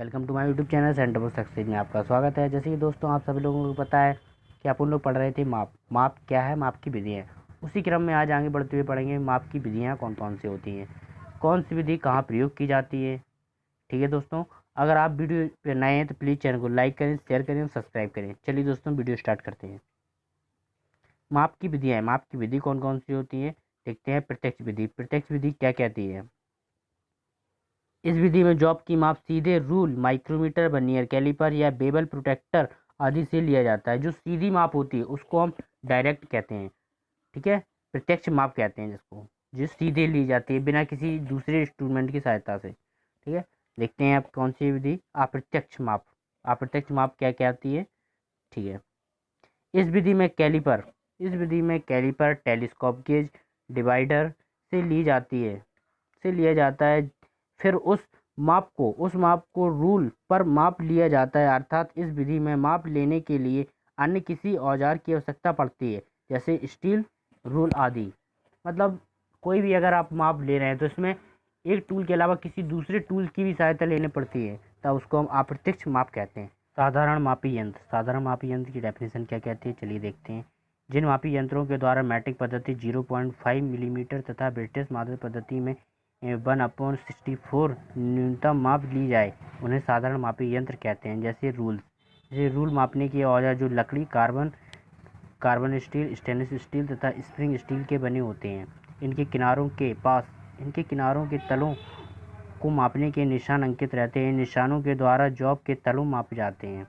Welcome to my YouTube channel centre for success में आपका स्वागत है। जैसे कि दोस्तों आप सभी लोगों को पता है कि अपन लोग पढ़ रहे थे माप क्या है, माप की विधियाँ। उसी क्रम में आज आगे बढ़ते हुए पढ़ेंगे माप की विधियाँ कौन कौन सी होती हैं, कौन सी विधि कहाँ प्रयोग की जाती है। ठीक है दोस्तों, अगर आप वीडियो पे नए हैं तो प्लीज़ चैनल को लाइक करें, शेयर करें और सब्सक्राइब करें। चलिए दोस्तों वीडियो स्टार्ट करते हैं। माप की विधियाँ, माप की विधि कौन कौन सी होती है देखते हैं। प्रत्यक्ष विधि, प्रत्यक्ष विधि क्या कहती है। इस विधि में जॉब की माप सीधे रूल, माइक्रोमीटर, वर्नियर कैलिपर या बेवल प्रोटेक्टर आदि से लिया जाता है। जो सीधी माप होती है उसको हम डायरेक्ट कहते हैं। ठीक है, प्रत्यक्ष माप कहते हैं जिसको, जो सीधे ली जाती है बिना किसी दूसरे इंस्ट्रूमेंट की सहायता से। ठीक है, देखते हैं आप कौन सी विधि। अप्रत्यक्ष माप, अप्रत्यक्ष माप क्या कहती है। ठीक है, इस विधि में कैलिपर, टेलीस्कोप गेज, डिवाइडर से ली जाती है, से लिया जाता है। फिर उस माप को रूल पर माप लिया जाता है। अर्थात इस विधि में माप लेने के लिए अन्य किसी औजार की आवश्यकता पड़ती है, जैसे स्टील रूल आदि। मतलब कोई भी अगर आप माप ले रहे हैं तो इसमें एक टूल के अलावा किसी दूसरे टूल की भी सहायता लेनी पड़ती है, तब उसको हम अप्रत्यक्ष माप कहते हैं। साधारण मापी यंत्र, साधारण मापी यंत्र की डेफिनेशन क्या कहती है चलिए देखते हैं। जिन मापी यंत्रों के द्वारा मैट्रिक पद्धति 0.5 मिलीमीटर तथा ब्रिटिश माध्य पद्धति में 1/64 न्यूनतम माप ली जाए उन्हें साधारण मापी यंत्र कहते हैं। जैसे रूल मापने के औजार जो लकड़ी, कार्बन स्टील, स्टेनलेस स्टील तथा स्प्रिंग स्टील के बने होते हैं। इनके किनारों के तलों को मापने के निशान अंकित रहते हैं। इन निशानों के द्वारा जॉब के तलों मापे जाते हैं।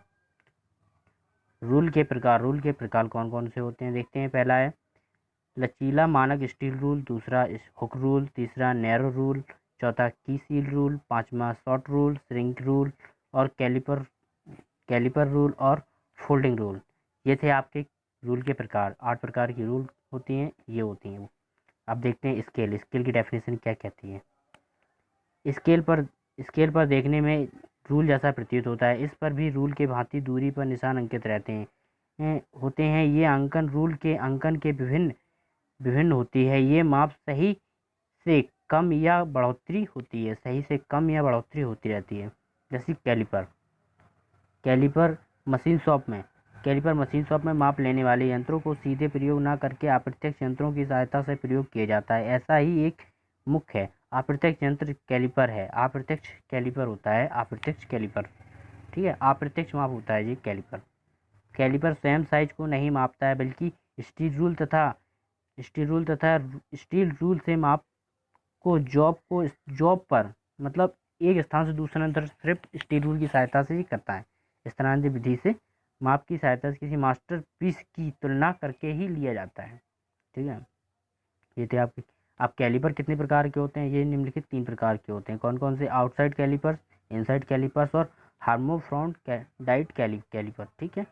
रूल के प्रकार कौन कौन से होते हैं देखते हैं। पहला है लचीला मानक स्टील रूल, दूसरा हुक रूल, तीसरा नैरो रूल, चौथा की सील रूल, पांचवा शॉर्ट रूल, श्रिंक रूल और कैलिपर रूल और फोल्डिंग रूल। ये थे आपके रूल के प्रकार। 8 प्रकार की रूल होती हैं, ये होती हैं। अब देखते हैं स्केल की डेफिनेशन क्या कहती है। स्केल पर देखने में रूल जैसा प्रतीत होता है। इस पर भी रूल के भांति दूरी पर निशान अंकित रहते हैं। ये अंकन रूल के अंकन के विभिन्न होती है। ये माप सही से कम या बढ़ोतरी होती रहती है। जैसे कैलिपर मशीन शॉप में माप लेने वाले यंत्रों को सीधे प्रयोग न करके अप्रत्यक्ष यंत्रों की सहायता से प्रयोग किया जाता है। ऐसा ही एक मुख्य है अप्रत्यक्ष यंत्र कैलिपर है। अप्रत्यक्ष कैलिपर, ठीक है, अप्रत्यक्ष माप होता है ये कैलिपर स्वयं साइज को नहीं मापता है, बल्कि स्टील रूल से माप को जॉब पर मतलब एक स्थान से दूसरे अंतर सिर्फ स्टील रूल की सहायता से ही करता है। स्थानांतरित विधि से माप की सहायता से किसी मास्टर पीस की तुलना करके ही लिया जाता है। ठीक है, ये थे आपके। आप कैलिपर कितने प्रकार के होते हैं, ये निम्नलिखित 3 प्रकार के होते हैं। कौन कौन से। आउटसाइड कैलिपर्स, इनसाइड कैलिपर्स और हार्मोफ्रॉन्ट डाइट कैलिपर। ठीक है,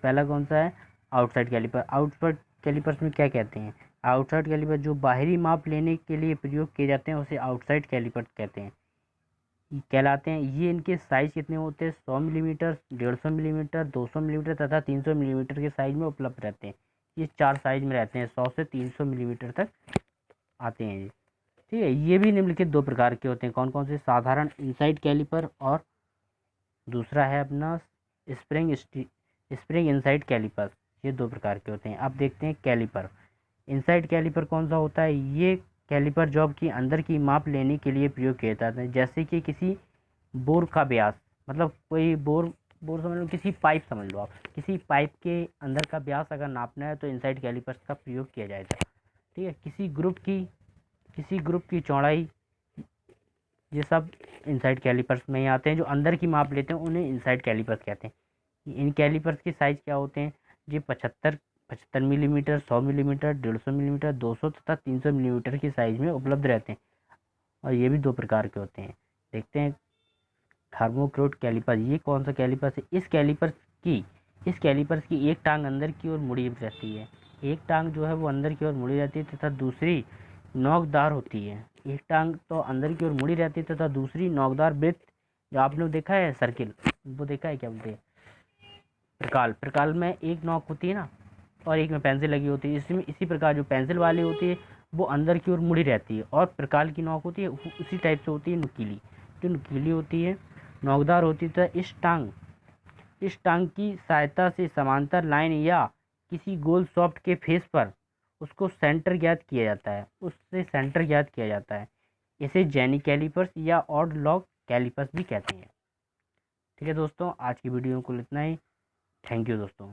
पहला कौन सा है, आउटसाइड कैलिपर। आउटसाइड कैलिपर्स में क्या कहते हैं। आउटसाइड कैलिपर जो बाहरी माप लेने के लिए प्रयोग किए जाते हैं उसे आउटसाइड कैलिपर कहलाते हैं। ये इनके साइज कितने होते हैं, 100 मिलीमीटर, 150 मिलीमीटर, 200 मिलीमीटर तथा 300 मिलीमीटर के साइज में उपलब्ध रहते हैं। ये 4 साइज में रहते हैं, 100 से 300 मिलीमीटर तक आते हैं ये। ठीक है, ये भी निम्नलिखित 2 प्रकार के होते हैं। कौन कौन से। साधारण इनसाइड कैलिपर और दूसरा है अपना स्प्रिंग इनसाइड कैलिपर। ये 2 प्रकार के होते हैं। अब देखते हैं कैलिपर। इनसाइड कैलिपर कौन सा होता है। ये कैलिपर जॉब की अंदर की माप लेने के लिए प्रयोग किया जाता है। जैसे कि किसी बोर का व्यास, मतलब कोई बोर समझ लो, किसी पाइप समझ लो आप, किसी पाइप के अंदर का व्यास अगर नापना है तो इनसाइड कैलिपर्स का प्रयोग किया जाएगा। ठीक है, किसी ग्रुप की चौड़ाई, ये सब इनसाइड कैलिपर्स में ही आते हैं। जो अंदर की माप लेते हैं उन्हें इनसाइड कैलिपर्स कहते हैं। इन कैलिपर्स के साइज क्या होते हैं, ये 75 मिलीमीटर, 100 मिलीमीटर, 150 मिलीमीटर, 200 तथा 300 मिलीमीटर की साइज में उपलब्ध रहते हैं। और ये भी 2 प्रकार के होते हैं। देखते हैं थर्मोक्रोट कैलिपर। ये कौन सा कैलिपर्स है। इस कैलिपर्स की एक टांग अंदर की ओर मुड़ी रहती है। एक टांग जो है वो अंदर की ओर मुड़ी रहती है तथा दूसरी नोकदार होती है। एक टांग तो अंदर की ओर मुड़ी रहती है तथा दूसरी नोकदार वृत्त, जो आपने देखा है सर्किल, वो देखा है क्या बोलते हैं, प्रकाल में एक नोक होती है ना, और एक में पेंसिल लगी होती है। इसमें इसी प्रकार जो पेंसिल वाली होती है वो अंदर की ओर मुड़ी रहती है, और प्रकाल की नोक होती है उसी टाइप से होती है नुकीली, जो नुकीली होती है नोकदार होती तो इस टांग की सहायता से समांतर लाइन या किसी गोल सॉफ्ट के फेस पर उसको सेंटर ज्ञात किया जाता है। इसे जेनी कैलिपर्स या ऑड लॉग कैलिपर्स भी कहते हैं। ठीक है दोस्तों, आज की वीडियो को इतना ही। थैंक यू दोस्तों।